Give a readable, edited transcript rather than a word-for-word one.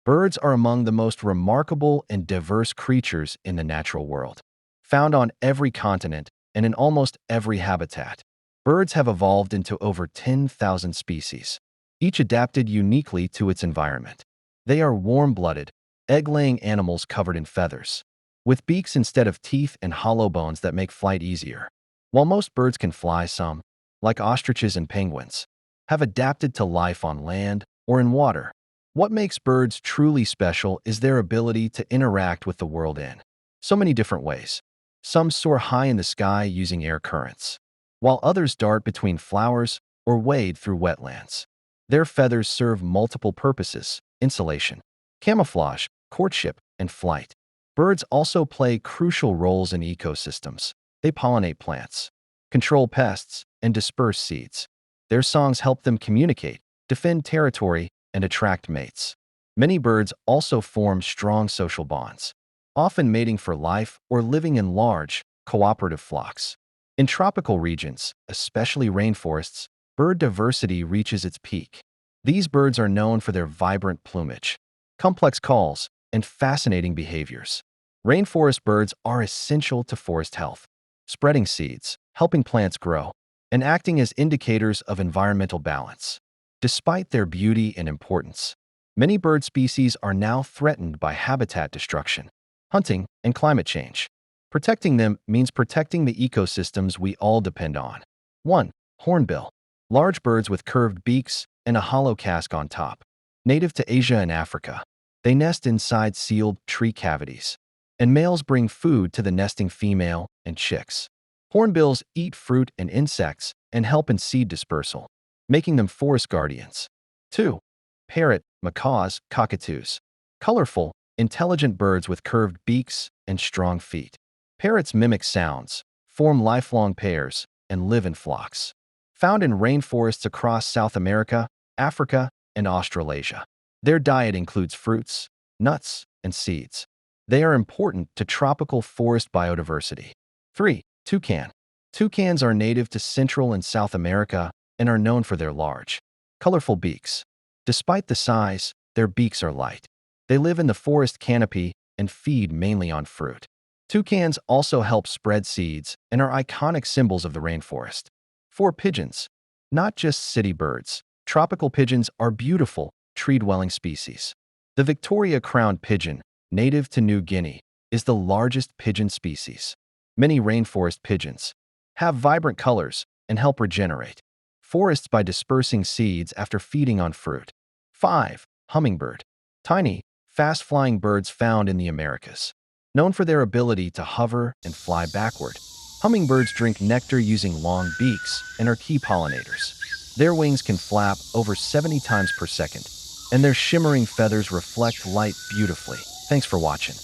Birds are among the most remarkable and diverse creatures in the natural world. Found on every continent and in almost every habitat, birds have evolved into over 10,000 species, each adapted uniquely to its environment. They are warm-blooded, egg-laying animals covered in feathers, with beaks instead of teeth and hollow bones that make flight easier. While most birds can fly, some, like ostriches and penguins, have adapted to life on land or in water. What makes birds truly special is their ability to interact with the world in so many different ways. Some soar high in the sky using air currents, while others dart between flowers or wade through wetlands. Their feathers serve multiple purposes: insulation, camouflage, courtship, and flight. Birds also play crucial roles in ecosystems. They pollinate plants, control pests, and disperse seeds. Their songs help them communicate, defend territory, and attract mates. Many birds also form strong social bonds, often mating for life or living in large, cooperative flocks. In tropical regions, especially rainforests, bird diversity reaches its peak. These birds are known for their vibrant plumage, complex calls, and fascinating behaviors. Rainforest birds are essential to forest health, spreading seeds, helping plants grow, and acting as indicators of environmental balance. Despite their beauty and importance, many bird species are now threatened by habitat destruction, hunting, and climate change. Protecting them means protecting the ecosystems we all depend on. 1. Hornbill. Large birds with curved beaks and a hollow casque on top. Native to Asia and Africa, they nest inside sealed tree cavities, and males bring food to the nesting female and chicks. Hornbills eat fruit and insects and help in seed dispersal, making them forest guardians. 2. Parrot, macaws, cockatoos. Colorful, intelligent birds with curved beaks and strong feet. Parrots mimic sounds, form lifelong pairs, and live in flocks. Found in rainforests across South America, Africa, and Australasia. Their diet includes fruits, nuts, and seeds. They are important to tropical forest biodiversity. 3. Toucan. Toucans are native to Central and South America and are known for their large, colorful beaks. Despite the size, their beaks are light. They live in the forest canopy and feed mainly on fruit. Toucans also help spread seeds and are iconic symbols of the rainforest. 4. Pigeons. Not just city birds, tropical pigeons are beautiful, tree-dwelling species. The Victoria crowned pigeon, native to New Guinea, is the largest pigeon species. Many rainforest pigeons have vibrant colors and help regenerate forests by dispersing seeds after feeding on fruit. 5. Hummingbird. Tiny, fast-flying birds found in the Americas. Known for their ability to hover and fly backward, hummingbirds drink nectar using long beaks and are key pollinators. Their wings can flap over 70 times per second, and their shimmering feathers reflect light beautifully. Thanks for watching.